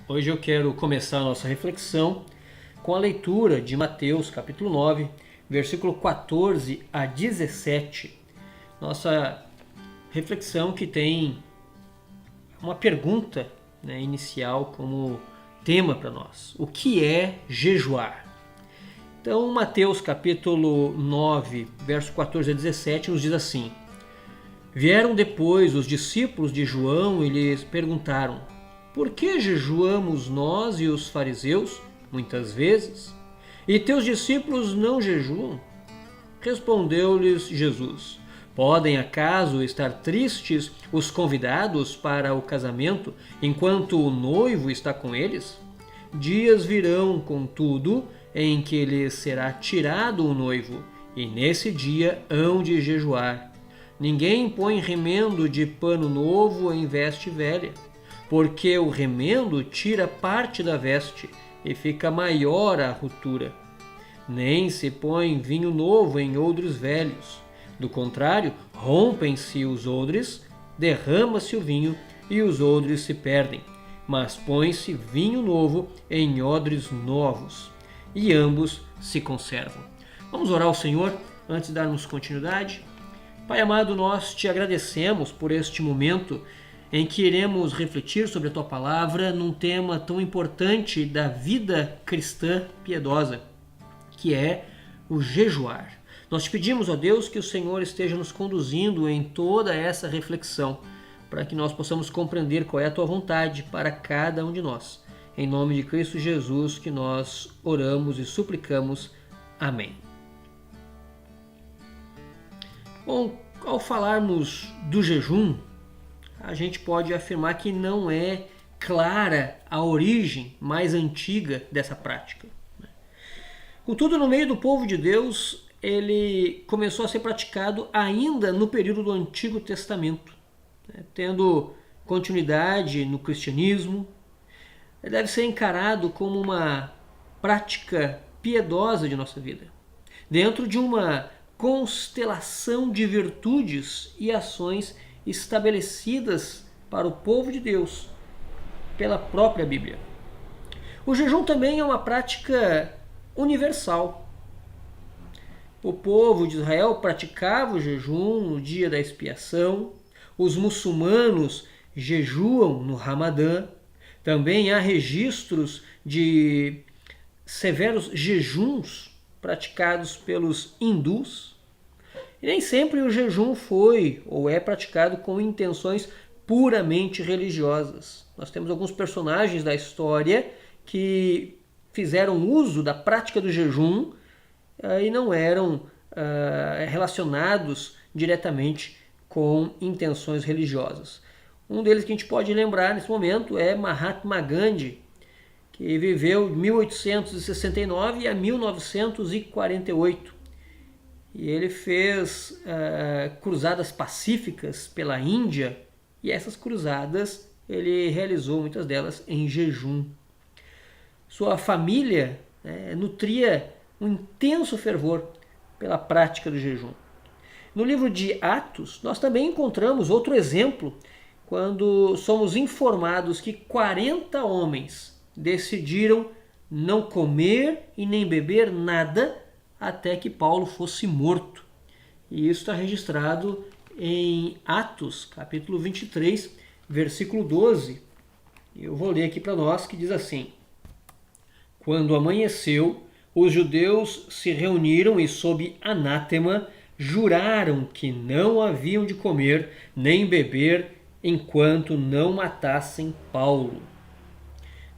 Hoje eu quero começar a nossa reflexão com a leitura de Mateus capítulo 9, versículo 14 a 17. Nossa reflexão que tem uma pergunta, inicial como tema para nós. O que é jejuar? Então, Mateus capítulo 9, verso 14 a 17 nos diz assim: Vieram depois os discípulos de João e lhes perguntaram: Por que jejuamos nós e os fariseus muitas vezes, e teus discípulos não jejuam? Respondeu-lhes Jesus: Podem acaso estar tristes os convidados para o casamento enquanto o noivo está com eles? Dias virão, contudo, em que lhes será tirado o noivo, e nesse dia hão de jejuar. Ninguém põe remendo de pano novo em veste velha, porque o remendo tira parte da veste e fica maior a ruptura. Nem se põe vinho novo em odres velhos. Do contrário, rompem-se os odres, derrama-se o vinho e os odres se perdem. Mas põe-se vinho novo em odres novos, e ambos se conservam. Vamos orar ao Senhor antes de darmos continuidade? Pai amado, nós te agradecemos por este momento em que iremos refletir sobre a Tua Palavra num tema tão importante da vida cristã piedosa, que é o jejuar. Nós te pedimos, ó Deus, que o Senhor esteja nos conduzindo em toda essa reflexão, para que nós possamos compreender qual é a Tua vontade para cada um de nós. Em nome de Cristo Jesus que nós oramos e suplicamos. Amém. Bom, ao falarmos do jejum, a gente pode afirmar que não é clara a origem mais antiga dessa prática. Contudo, no meio do povo de Deus, ele começou a ser praticado ainda no período do Antigo Testamento, tendo continuidade no cristianismo. Deve ser encarado como uma prática piedosa de nossa vida, dentro de uma constelação de virtudes e ações estabelecidas para o povo de Deus pela própria Bíblia. O jejum também é uma prática universal. O povo de Israel praticava o jejum no dia da expiação, os muçulmanos jejuam no Ramadã, também há registros de severos jejuns praticados pelos hindus. E nem sempre o jejum foi ou é praticado com intenções puramente religiosas. Nós temos alguns personagens da história que fizeram uso da prática do jejum e não eram relacionados diretamente com intenções religiosas. Um deles que a gente pode lembrar nesse momento é Mahatma Gandhi, que viveu de 1869 a 1948. E ele fez cruzadas pacíficas pela Índia, e essas cruzadas ele realizou muitas delas em jejum. Sua família nutria um intenso fervor pela prática do jejum. No livro de Atos, nós também encontramos outro exemplo, quando somos informados que 40 homens decidiram não comer e nem beber nada até que Paulo fosse morto. E isso está registrado em Atos, capítulo 23, versículo 12. Eu vou ler aqui para nós, que diz assim: Quando amanheceu, os judeus se reuniram e, sob anátema, juraram que não haviam de comer nem beber enquanto não matassem Paulo.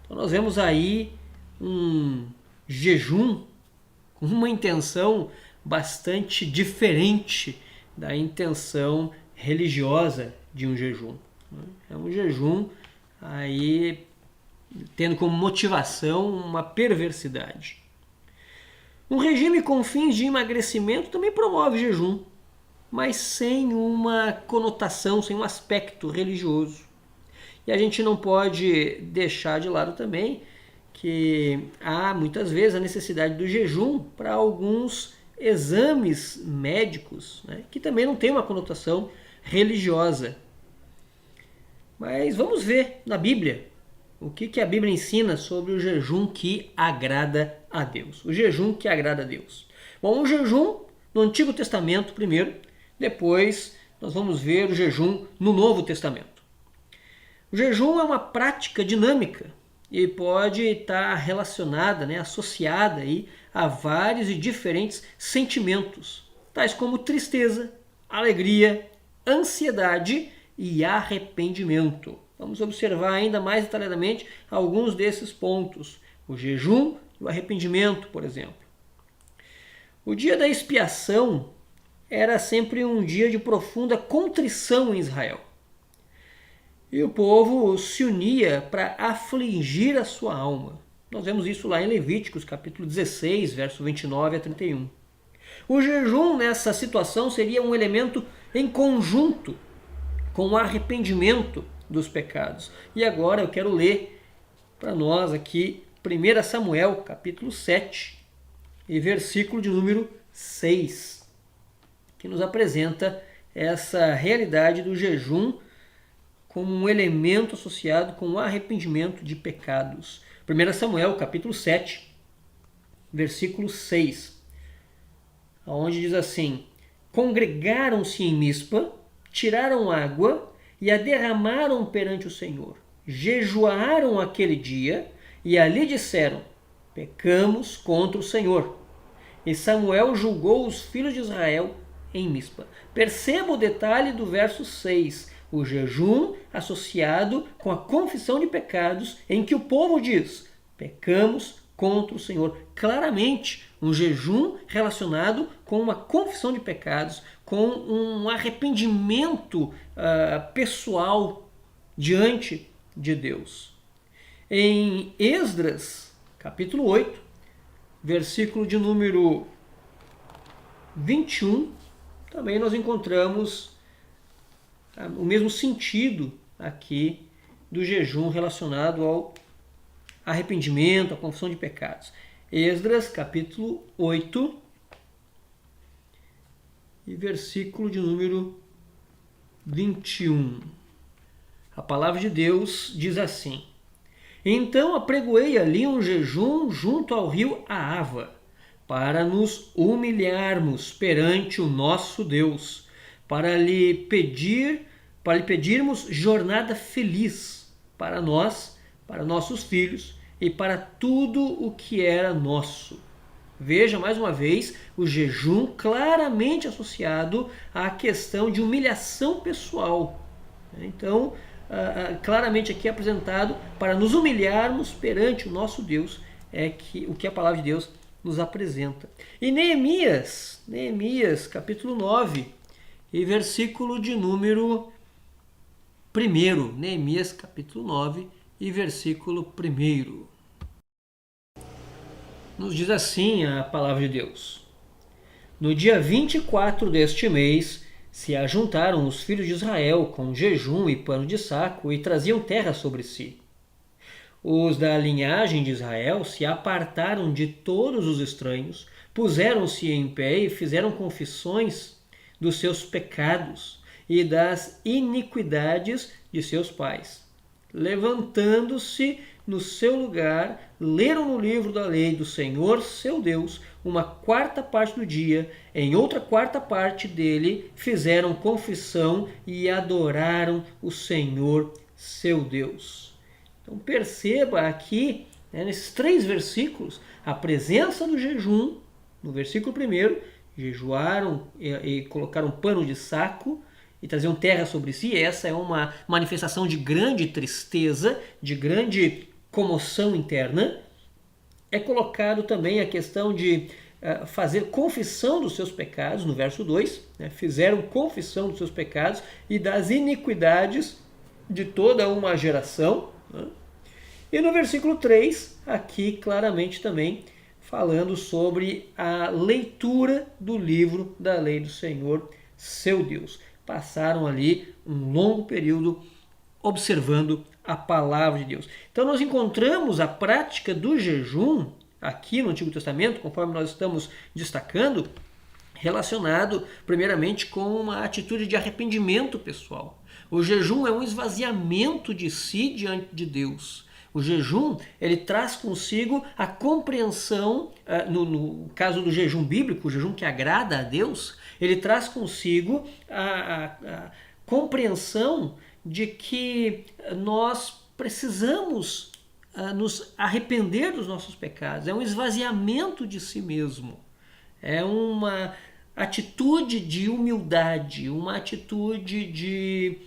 Então nós vemos aí um jejum com uma intenção bastante diferente da intenção religiosa de um jejum. É um jejum aí tendo como motivação uma perversidade. Um regime com fins de emagrecimento também promove jejum, mas sem uma conotação, sem um aspecto religioso. E a gente não pode deixar de lado também que há muitas vezes a necessidade do jejum para alguns exames médicos, que também não tem uma conotação religiosa. Mas vamos ver na Bíblia O que a Bíblia ensina sobre o jejum que agrada a Deus? O jejum que agrada a Deus. Bom, o jejum no Antigo Testamento primeiro, depois nós vamos ver o jejum no Novo Testamento. O jejum é uma prática dinâmica e pode estar relacionada, associada aí a vários e diferentes sentimentos, tais como tristeza, alegria, ansiedade e arrependimento. Vamos observar ainda mais detalhadamente alguns desses pontos. O jejum e o arrependimento, por exemplo. O dia da expiação era sempre um dia de profunda contrição em Israel. E o povo se unia para afligir a sua alma. Nós vemos isso lá em Levíticos, capítulo 16, verso 29 a 31. O jejum nessa situação seria um elemento em conjunto com o arrependimento dos pecados. E agora eu quero ler para nós aqui 1 Samuel, capítulo 7, e versículo de número 6, que nos apresenta essa realidade do jejum como um elemento associado com o arrependimento de pecados. 1 Samuel, capítulo 7, versículo 6, onde diz assim: congregaram-se em Mispa, tiraram água e a derramaram perante o Senhor. Jejuaram aquele dia e ali disseram: pecamos contra o Senhor. E Samuel julgou os filhos de Israel em Mispa. Perceba o detalhe do verso 6. O jejum associado com a confissão de pecados, em que o povo diz: pecamos contra o Senhor. Claramente, um jejum relacionado com uma confissão de pecados, com um arrependimento pessoal diante de Deus. Em Esdras, capítulo 8, versículo de número 21, também nós encontramos o mesmo sentido aqui do jejum relacionado ao arrependimento, à confissão de pecados. Esdras, capítulo 8, e versículo de número 21. A palavra de Deus diz assim: então apregoei ali um jejum junto ao rio Ahava, para nos humilharmos perante o nosso Deus, para lhe pedirmos jornada feliz para nós, para nossos filhos e para tudo o que era nosso. Veja mais uma vez o jejum claramente associado à questão de humilhação pessoal. Então, claramente aqui apresentado para nos humilharmos perante o nosso Deus, o que a palavra de Deus nos apresenta. E Neemias, capítulo 9, e versículo de número 1. Neemias, capítulo 9, e versículo 1. Nos diz assim a palavra de Deus: no dia 24 deste mês se ajuntaram os filhos de Israel com jejum e pano de saco e traziam terra sobre si. Os da linhagem de Israel se apartaram de todos os estranhos, puseram-se em pé e fizeram confissões dos seus pecados e das iniquidades de seus pais. Levantando-se no seu lugar, leram no livro da lei do Senhor, seu Deus, uma quarta parte do dia. Em outra quarta parte dele, fizeram confissão e adoraram o Senhor, seu Deus. Então perceba aqui, nesses 3 versículos, a presença do jejum. No versículo 1, jejuaram e colocaram pano de saco e traziam terra sobre si. Essa é uma manifestação de grande tristeza, de grande comoção interna. É colocado também a questão de fazer confissão dos seus pecados, no verso 2. Fizeram confissão dos seus pecados e das iniquidades de toda uma geração. E no versículo 3, aqui claramente também falando sobre a leitura do livro da lei do Senhor, seu Deus. Passaram ali um longo período observando a palavra de Deus. Então nós encontramos a prática do jejum aqui no Antigo Testamento, conforme nós estamos destacando, relacionado primeiramente com uma atitude de arrependimento pessoal. O jejum é um esvaziamento de si diante de Deus. O jejum, ele traz consigo a compreensão, no caso do jejum bíblico, o jejum que agrada a Deus, ele traz consigo a compreensão de que nós precisamos nos arrepender dos nossos pecados. É um esvaziamento de si mesmo. É uma atitude de humildade, uma atitude de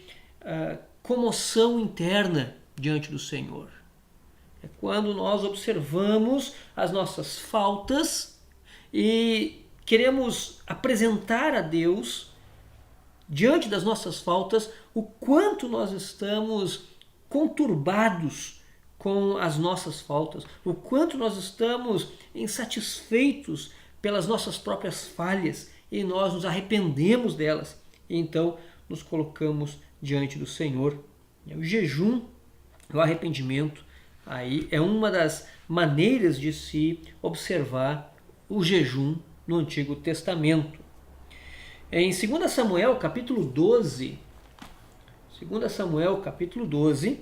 comoção interna diante do Senhor. É quando nós observamos as nossas faltas e queremos apresentar a Deus, diante das nossas faltas, o quanto nós estamos conturbados com as nossas faltas, o quanto nós estamos insatisfeitos pelas nossas próprias falhas e nós nos arrependemos delas e então nos colocamos diante do Senhor. O jejum, o arrependimento, aí é uma das maneiras de se observar o jejum no Antigo Testamento. Em 2 Samuel, capítulo 12, 2 Samuel, capítulo 12,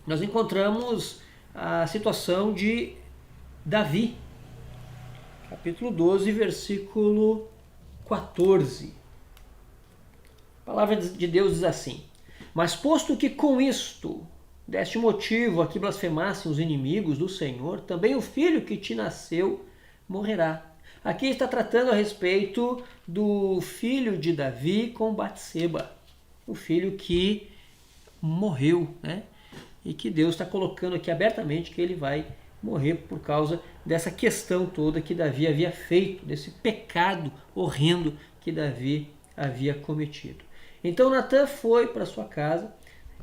nós encontramos a situação de Davi. Capítulo 12, versículo 14. A palavra de Deus diz assim: mas posto que com isto deste motivo a que blasfemassem os inimigos do Senhor, também o filho que te nasceu morrerá. Aqui está tratando a respeito do filho de Davi com Batseba, o filho que morreu, né? E que Deus está colocando aqui abertamente que ele vai morrer por causa dessa questão toda que Davi havia feito, desse pecado horrendo que Davi havia cometido. Então Natã foi para sua casa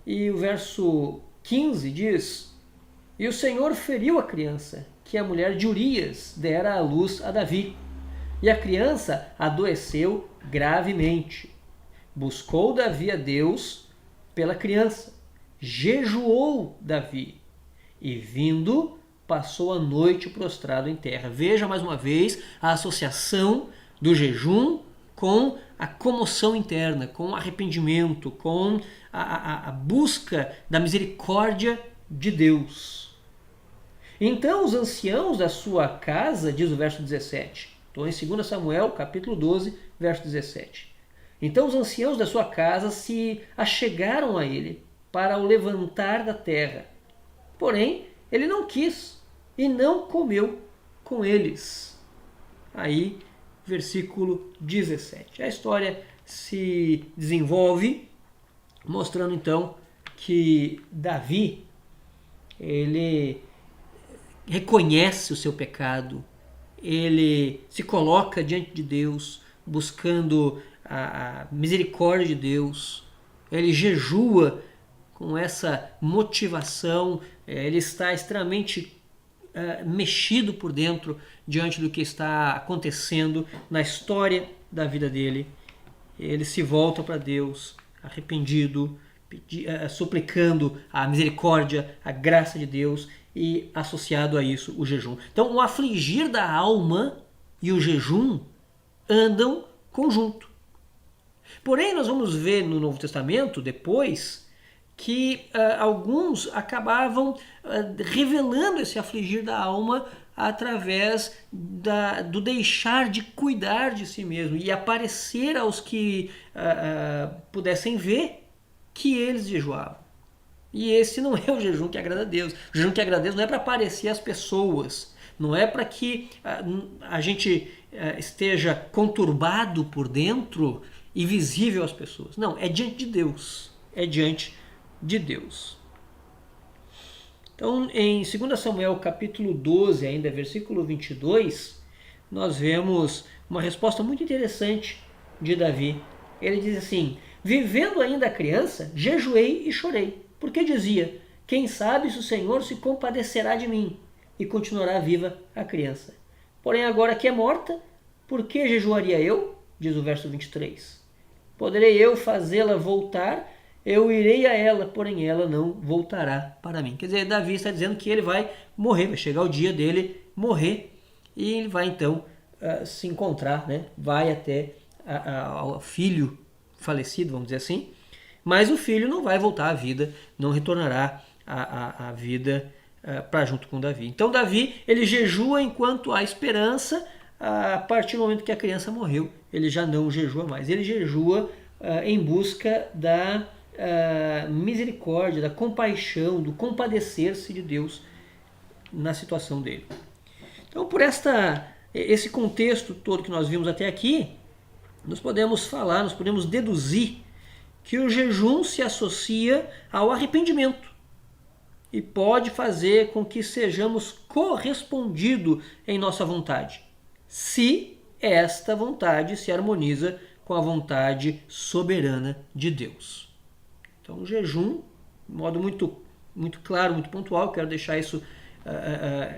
e o verso 15 diz: e o Senhor feriu a criança que a mulher de Urias dera à luz a Davi, e a criança adoeceu gravemente. Buscou Davi a Deus pela criança, jejuou Davi e vindo passou a noite prostrado em terra. Veja mais uma vez a associação do jejum com a comoção interna, com o arrependimento, com a busca da misericórdia de Deus. Então os anciãos da sua casa, diz o verso 17, estou em 2 Samuel, capítulo 12, verso 17. Então os anciãos da sua casa se achegaram a ele para o levantar da terra. Porém, ele não quis e não comeu com eles. Aí, versículo 17. A história se desenvolve mostrando então que Davi, ele reconhece o seu pecado, ele se coloca diante de Deus, buscando a misericórdia de Deus, ele jejua com essa motivação, ele está extremamente mexido por dentro diante do que está acontecendo na história da vida dele. Ele se volta para Deus arrependido, suplicando a misericórdia, a graça de Deus e associado a isso o jejum. Então o afligir da alma e o jejum andam conjunto. Porém nós vamos ver no Novo Testamento depois que alguns acabavam revelando esse afligir da alma através do deixar de cuidar de si mesmo e aparecer aos que pudessem ver que eles jejuavam. E esse não é o jejum que agrada a Deus. O jejum que agrada a Deus não é para aparecer às pessoas, não é para que a gente esteja conturbado por dentro e visível às pessoas. Não, é diante de Deus. É diante de Deus. Então, em 2 Samuel capítulo 12, ainda versículo 22, nós vemos uma resposta muito interessante de Davi. Ele diz assim: vivendo ainda a criança, jejuei e chorei, porque dizia: quem sabe se o Senhor se compadecerá de mim e continuará viva a criança. Porém agora que é morta, por que jejuaria eu? Diz o verso 23. Poderei eu fazê-la voltar? Eu irei a ela, porém ela não voltará para mim. Quer dizer, Davi está dizendo que ele vai morrer, vai chegar o dia dele morrer e ele vai então se encontrar, né? Vai até ao filho falecido, vamos dizer assim, mas o filho não vai voltar à vida, não retornará a vida para junto com Davi. Então Davi, ele jejua enquanto há esperança. A partir do momento que a criança morreu, ele já não jejua mais. Ele jejua em busca da misericórdia, da compaixão, do compadecer-se de Deus na situação dele. Então, por esse contexto todo que nós vimos até aqui, nós podemos deduzir que o jejum se associa ao arrependimento e pode fazer com que sejamos correspondidos em nossa vontade, se esta vontade se harmoniza com a vontade soberana de Deus. Então, o jejum, de modo muito claro, muito pontual, quero deixar isso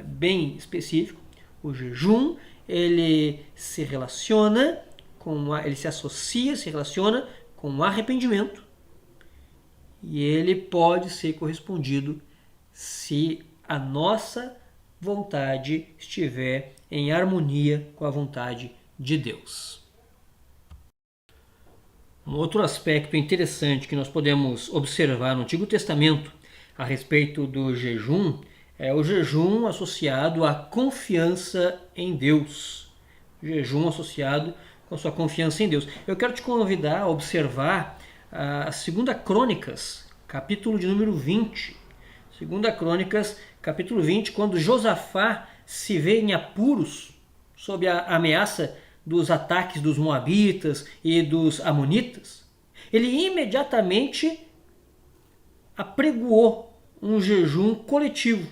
bem específico. O jejum, ele se relaciona ele se associa, se relaciona com o arrependimento, e ele pode ser correspondido se a nossa vontade estiver em harmonia com a vontade de Deus. Um outro aspecto interessante que nós podemos observar no Antigo Testamento a respeito do jejum é o jejum associado à confiança em Deus. O jejum associado com a sua confiança em Deus. Eu quero te convidar a observar a 2 Crônicas, capítulo de número 20. 2 Crônicas, capítulo 20, quando Josafá se vê em apuros sob a ameaça dos ataques dos moabitas e dos amonitas, ele imediatamente apregoou um jejum coletivo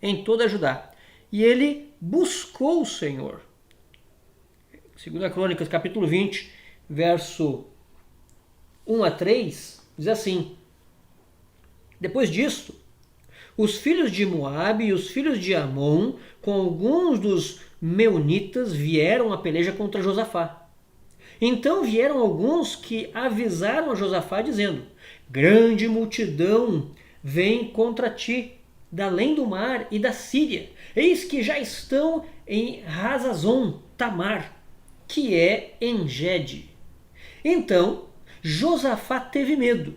em toda Judá. E ele buscou o Senhor. 2 Crônicas, capítulo 20, verso 1 a 3, diz assim: Depois disto, os filhos de Moabe e os filhos de Amon, com alguns dos meunitas, vieram à peleja contra Josafá. Então vieram alguns que avisaram a Josafá, dizendo: Grande multidão vem contra ti, da além do mar e da Síria. Eis que já estão em Hazazon Tamar, que é En-Gede. Então Josafá teve medo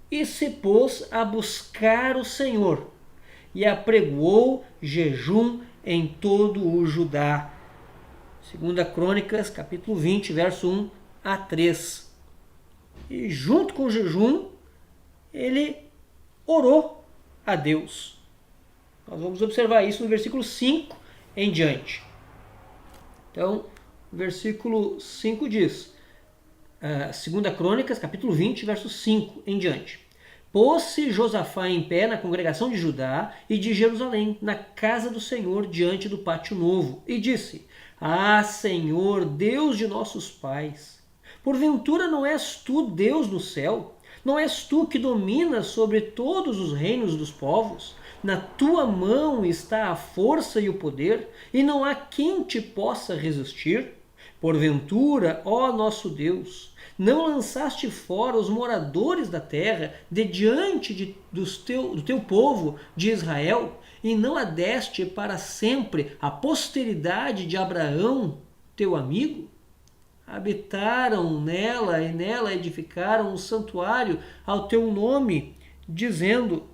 e se pôs a buscar o Senhor e apregoou jejum em todo o Judá. 2 Crônicas, capítulo 20, verso 1 a 3. E junto com o jejum, ele orou a Deus. Nós vamos observar isso no versículo 5 em diante. Então, o versículo 5 diz, 2 Crônicas, capítulo 20, verso 5 em diante. Pôs-se Josafá em pé na congregação de Judá e de Jerusalém, na casa do Senhor, diante do pátio novo, e disse: Ah, Senhor, Deus de nossos pais, porventura não és tu Deus no céu? Não és tu que dominas sobre todos os reinos dos povos? Na tua mão está a força e o poder, e não há quem te possa resistir? Porventura, ó nosso Deus, não lançaste fora os moradores da terra de diante do teu povo de Israel, e não a deste para sempre a posteridade de Abraão, teu amigo? Habitaram nela e nela edificaram um santuário ao teu nome, dizendo: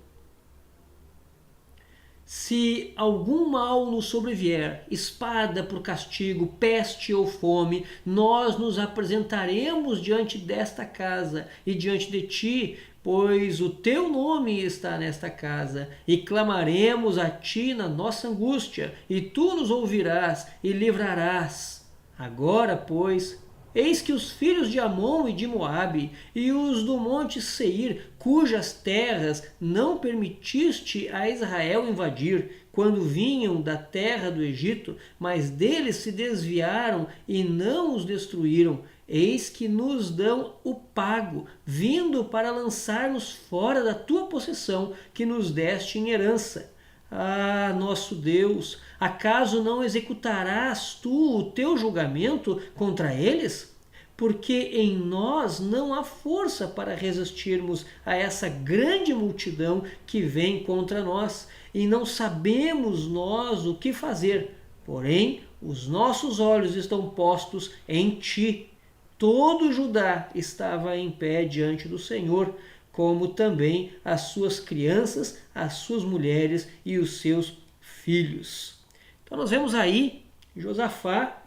Se algum mal nos sobrevier, espada por castigo, peste ou fome, nós nos apresentaremos diante desta casa e diante de ti, pois o teu nome está nesta casa, e clamaremos a ti na nossa angústia, e tu nos ouvirás e livrarás. Agora, pois, eis que os filhos de Amon e de Moabe e os do monte Seir, cujas terras não permitiste a Israel invadir, quando vinham da terra do Egito, mas deles se desviaram e não os destruíram, eis que nos dão o pago, vindo para lançar-nos fora da tua possessão, que nos deste em herança. Ah, nosso Deus, acaso não executarás tu o teu julgamento contra eles? Porque em nós não há força para resistirmos a essa grande multidão que vem contra nós, e não sabemos nós o que fazer. Porém, os nossos olhos estão postos em ti. Todo Judá estava em pé diante do Senhor, como também as suas crianças, as suas mulheres e os seus filhos. Então nós vemos aí Josafá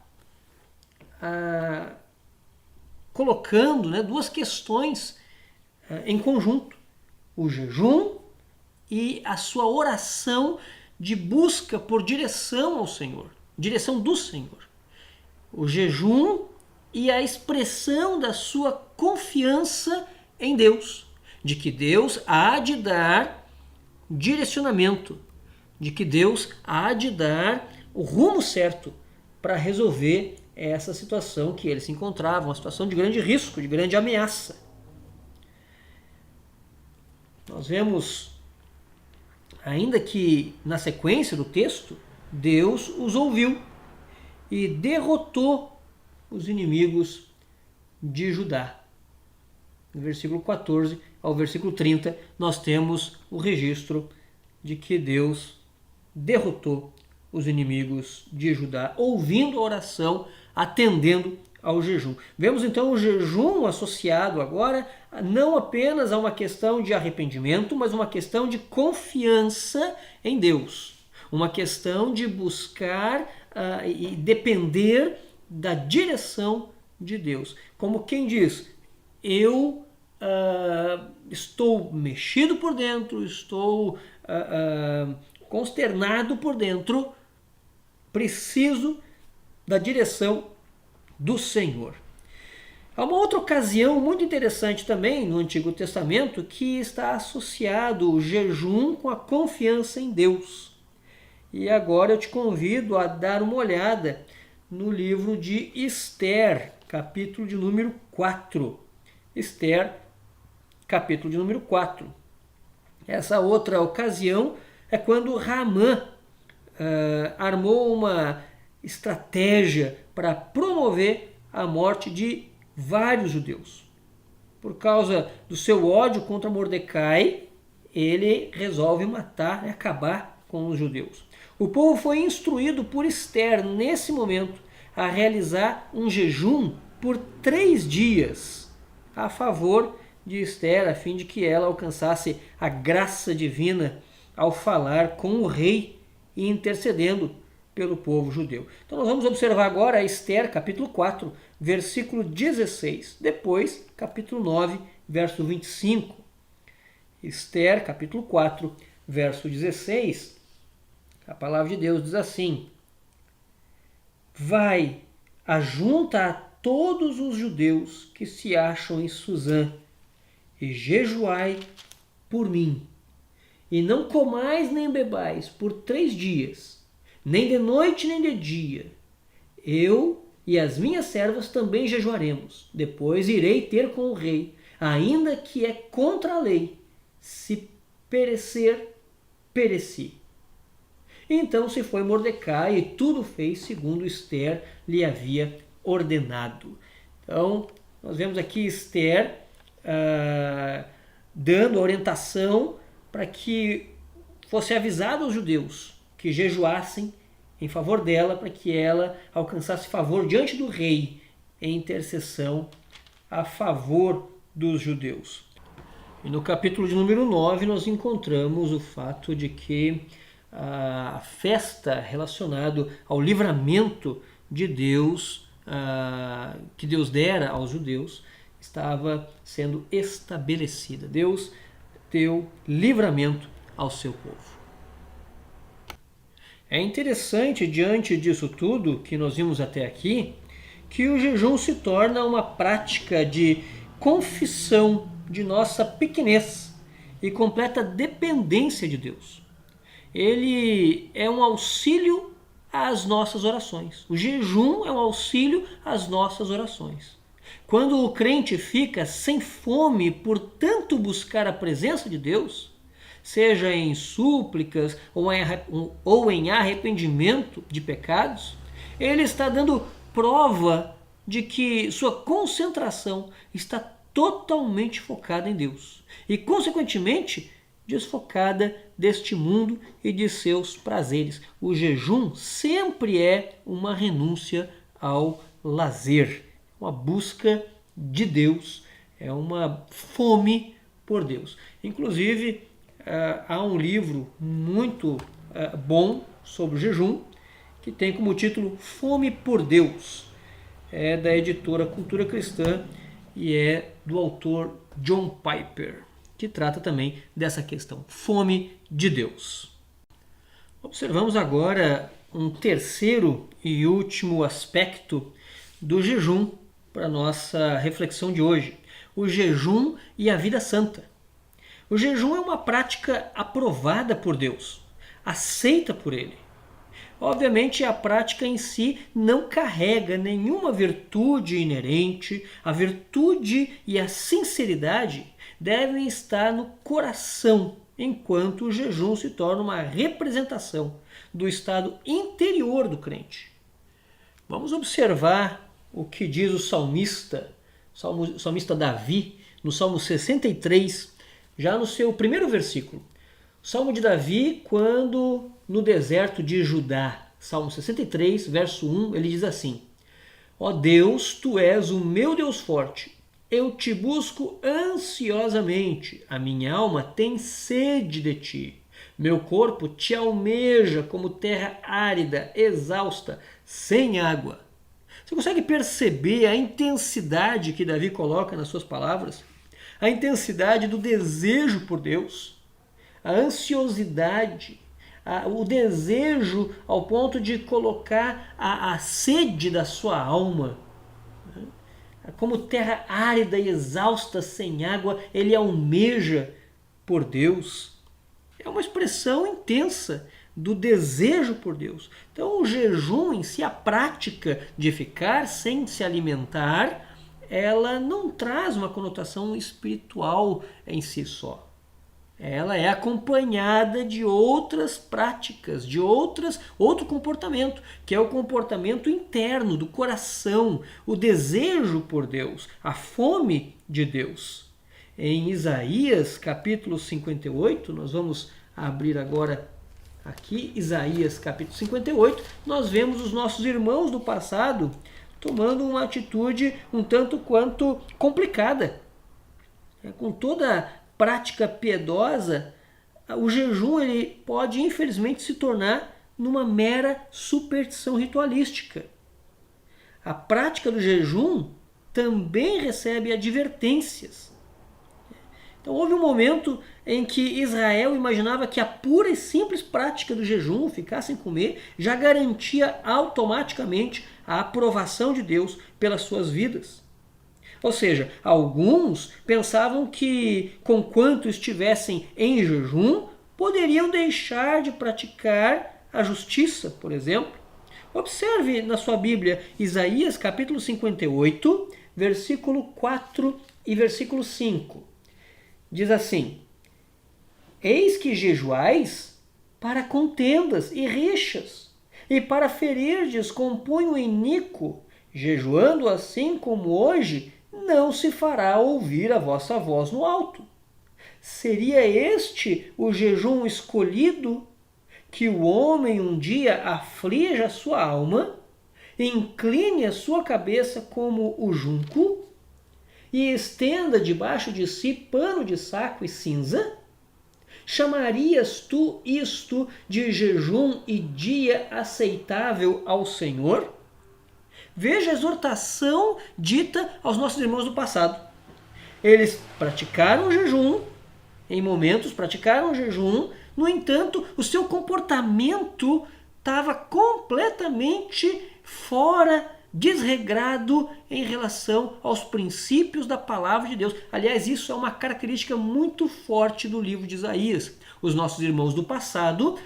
colocando, né, duas questões em conjunto: o jejum e a sua oração de busca por direção ao Senhor, direção do Senhor. O jejum e a expressão da sua confiança em Deus, de que Deus há de dar direcionamento, de que Deus há de dar o rumo certo para resolver essa situação que ele se encontrava, uma situação de grande risco, de grande ameaça. Nós vemos, ainda que na sequência do texto, Deus os ouviu e derrotou os inimigos de Judá. No versículo 14 ao versículo 30, nós temos o registro de que Deus derrotou os inimigos de Judá, ouvindo a oração, atendendo ao jejum. Vemos então o jejum associado agora não apenas a uma questão de arrependimento, mas uma questão de confiança em Deus. Uma questão de buscar e depender da direção de Deus. Como quem diz, eu estou mexido por dentro, estou consternado por dentro, preciso da direção do Senhor. Há uma outra ocasião muito interessante também no Antigo Testamento que está associado o jejum com a confiança em Deus. E agora eu te convido a dar uma olhada no livro de Esther, capítulo de número 4. Esther, capítulo de número 4. Essa outra ocasião é quando Ramã armou uma estratégia para promover a morte de vários judeus. Por causa do seu ódio contra Mordecai, ele resolve matar e acabar com os judeus. O povo foi instruído por Esther, nesse momento, a realizar um jejum por 3 dias a favor de Esther, a fim de que ela alcançasse a graça divina ao falar com o rei e intercedendo pelo povo judeu. Então nós vamos observar agora Esther, capítulo 4, versículo 16. Depois, capítulo 9, verso 25. Esther, capítulo 4, verso 16. A palavra de Deus diz assim: vai, ajunta a todos os judeus que se acham em Suzã e jejuai por mim. E não comais nem bebais por 3 dias, nem de noite nem de dia. Eu e as minhas servas também jejuaremos. Depois irei ter com o rei, ainda que é contra a lei. Se perecer, pereci. Então se foi Mordecai e tudo fez segundo Esther lhe havia ordenado. Então, nós vemos aqui Esther dando orientação para que fosse avisado aos judeus que jejuassem em favor dela, para que ela alcançasse favor diante do rei em intercessão a favor dos judeus. E no capítulo de número 9 nós encontramos o fato de que a festa relacionada ao livramento de Deus, que Deus dera aos judeus, estava sendo estabelecida. Deus deu livramento ao seu povo. É interessante, diante disso tudo que nós vimos até aqui, que o jejum se torna uma prática de confissão de nossa pequenez e completa dependência de Deus. Ele é um auxílio às nossas orações. O jejum é um auxílio às nossas orações. Quando o crente fica sem fome por tanto buscar a presença de Deus, seja em súplicas ou em arrependimento de pecados, ele está dando prova de que sua concentração está totalmente focada em Deus e, consequentemente, desfocada deste mundo e de seus prazeres. O jejum sempre é uma renúncia ao lazer, uma busca de Deus, é uma fome por Deus. Inclusive, há um livro muito bom sobre o jejum, que tem como título Fome por Deus. É da editora Cultura Cristã e é do autor John Piper, que trata também dessa questão, fome de Deus. Observamos agora um terceiro e último aspecto do jejum para a nossa reflexão de hoje, o jejum e a vida santa. O jejum é uma prática aprovada por Deus, aceita por Ele. Obviamente, a prática em si não carrega nenhuma virtude inerente. A virtude e a sinceridade devem estar no coração, enquanto o jejum se torna uma representação do estado interior do crente. Vamos observar o que diz o salmista Davi, no Salmo 63, já no seu primeiro versículo. O Salmo de Davi, quando no deserto de Judá, Salmo 63, verso 1, ele diz assim: Ó Deus, Tu és o meu Deus forte, eu te busco ansiosamente, a minha alma tem sede de Ti. Meu corpo te almeja como terra árida, exausta, sem água. Você consegue perceber a intensidade que Davi coloca nas suas palavras? A intensidade do desejo por Deus, a ansiosidade, o desejo ao ponto de colocar a sede da sua alma. Como terra árida e exausta, sem água, ele almeja por Deus. É uma expressão intensa do desejo por Deus. Então o jejum em si, a prática de ficar sem se alimentar, ela não traz uma conotação espiritual em si só. Ela é acompanhada de outras práticas, de outro comportamento, que é o comportamento interno, do coração, o desejo por Deus, a fome de Deus. Em Isaías capítulo 58, nós vamos abrir agora aqui, Isaías capítulo 58, nós vemos os nossos irmãos do passado tomando uma atitude um tanto quanto complicada. Com toda prática piedosa, o jejum ele pode infelizmente se tornar numa mera superstição ritualística. A prática do jejum também recebe advertências. Então houve um momento em que Israel imaginava que a pura e simples prática do jejum, ficar sem comer, já garantia automaticamente a aprovação de Deus pelas suas vidas. Ou seja, alguns pensavam que, conquanto estivessem em jejum, poderiam deixar de praticar a justiça, por exemplo. Observe na sua Bíblia Isaías capítulo 58, versículo 4 e versículo 5. Diz assim: Eis que jejuais para contendas e rixas, e para ferirdes com punho iníquo, jejuando assim como hoje, não se fará ouvir a vossa voz no alto. Seria este o jejum escolhido, que o homem um dia aflige a sua alma, incline a sua cabeça como o junco, e estenda debaixo de si pano de saco e cinza? Chamarias tu isto de jejum e dia aceitável ao Senhor? Veja a exortação dita aos nossos irmãos do passado. Eles praticaram jejum, em momentos praticaram jejum, no entanto, o seu comportamento estava completamente fora, desregrado em relação aos princípios da palavra de Deus. Aliás, isso é uma característica muito forte do livro de Isaías. Os nossos irmãos do passado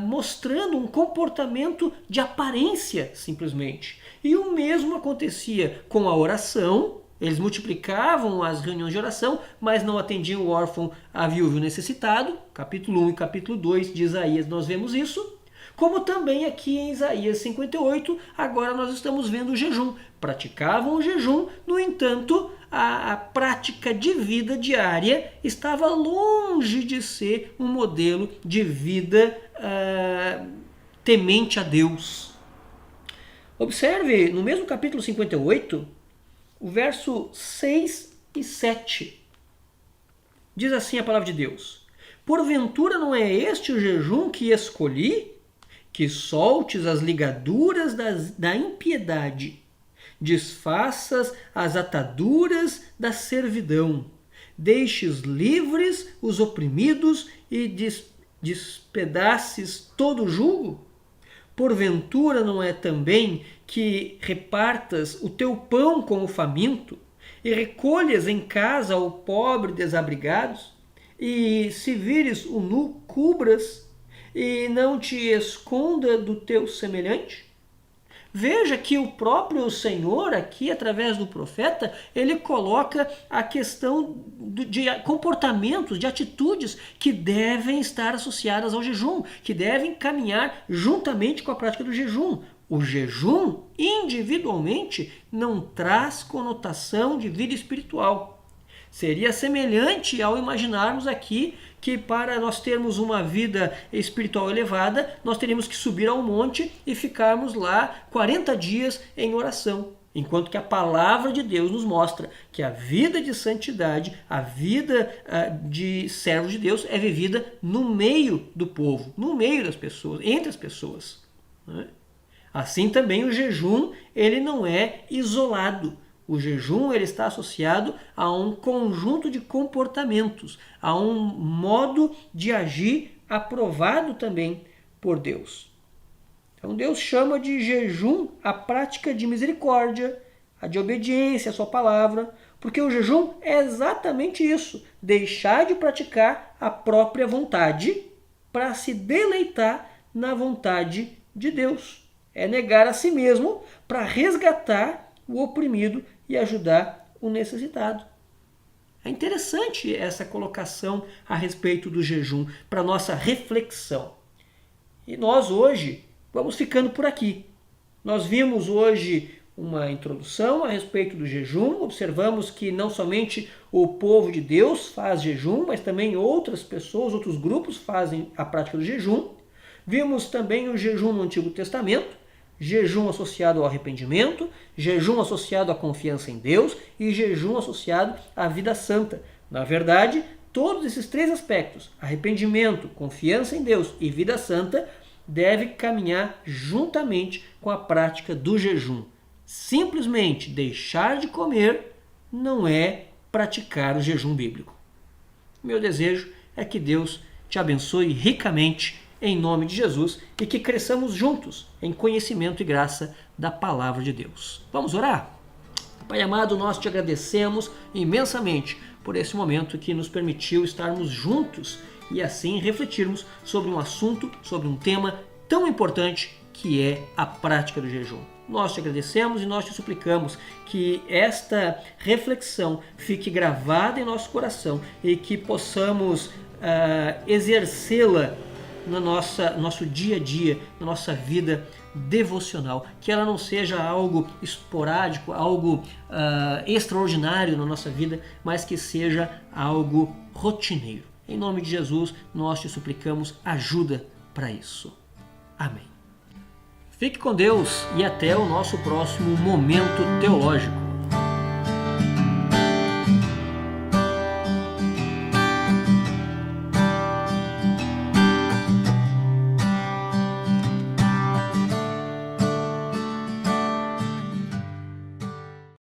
mostrando um comportamento de aparência, simplesmente. E o mesmo acontecia com a oração. Eles multiplicavam as reuniões de oração, mas não atendiam o órfão, a viúva e o necessitado. Capítulo 1 e capítulo 2 de Isaías nós vemos isso. Como também aqui em Isaías 58, agora nós estamos vendo o jejum. Praticavam o jejum, no entanto, a prática de vida diária estava longe de ser um modelo de vida temente a Deus. Observe, no mesmo capítulo 58, o verso 6 e 7. Diz assim a palavra de Deus: porventura não é este o jejum que escolhi? Que soltes as ligaduras da impiedade, desfaças as ataduras da servidão, deixes livres os oprimidos e despedaces todo o jugo? Porventura não é também que repartas o teu pão com o faminto e recolhas em casa o pobre desabrigados? E se vires o nu, cubras e não te esconda do teu semelhante? Veja que o próprio Senhor aqui, através do profeta, ele coloca a questão de comportamentos, de atitudes que devem estar associadas ao jejum, que devem caminhar juntamente com a prática do jejum. O jejum, individualmente, não traz conotação de vida espiritual. Seria semelhante ao imaginarmos aqui que para nós termos uma vida espiritual elevada, nós teríamos que subir ao monte e ficarmos lá 40 dias em oração. Enquanto que a palavra de Deus nos mostra que a vida de santidade, a vida de servos de Deus é vivida no meio do povo, no meio das pessoas, entre as pessoas. Assim também o jejum, ele não é isolado. O jejum ele está associado a um conjunto de comportamentos, a um modo de agir aprovado também por Deus. Então Deus chama de jejum a prática de misericórdia, a de obediência à sua palavra, porque o jejum é exatamente isso, deixar de praticar a própria vontade para se deleitar na vontade de Deus. É negar a si mesmo para resgatar o oprimido e ajudar o necessitado. É interessante essa colocação a respeito do jejum para nossa reflexão. E nós hoje vamos ficando por aqui. Nós vimos hoje uma introdução a respeito do jejum, observamos que não somente o povo de Deus faz jejum, mas também outras pessoas, outros grupos fazem a prática do jejum. Vimos também o jejum no Antigo Testamento, jejum associado ao arrependimento, jejum associado à confiança em Deus e jejum associado à vida santa. Na verdade, todos esses três aspectos, arrependimento, confiança em Deus e vida santa, devem caminhar juntamente com a prática do jejum. Simplesmente deixar de comer não é praticar o jejum bíblico. Meu desejo é que Deus te abençoe ricamente em nome de Jesus e que cresçamos juntos em conhecimento e graça da palavra de Deus. Vamos orar? Pai amado, nós te agradecemos imensamente por esse momento que nos permitiu estarmos juntos e assim refletirmos sobre um assunto, sobre um tema tão importante que é a prática do jejum. Nós te agradecemos e nós te suplicamos que esta reflexão fique gravada em nosso coração e que possamos exercê-la no nosso dia a dia, na nossa vida devocional, que ela não seja algo esporádico, algo extraordinário na nossa vida, mas que seja algo rotineiro. Em nome de Jesus, nós te suplicamos ajuda para isso. Amém. Fique com Deus e até o nosso próximo Momento Teológico.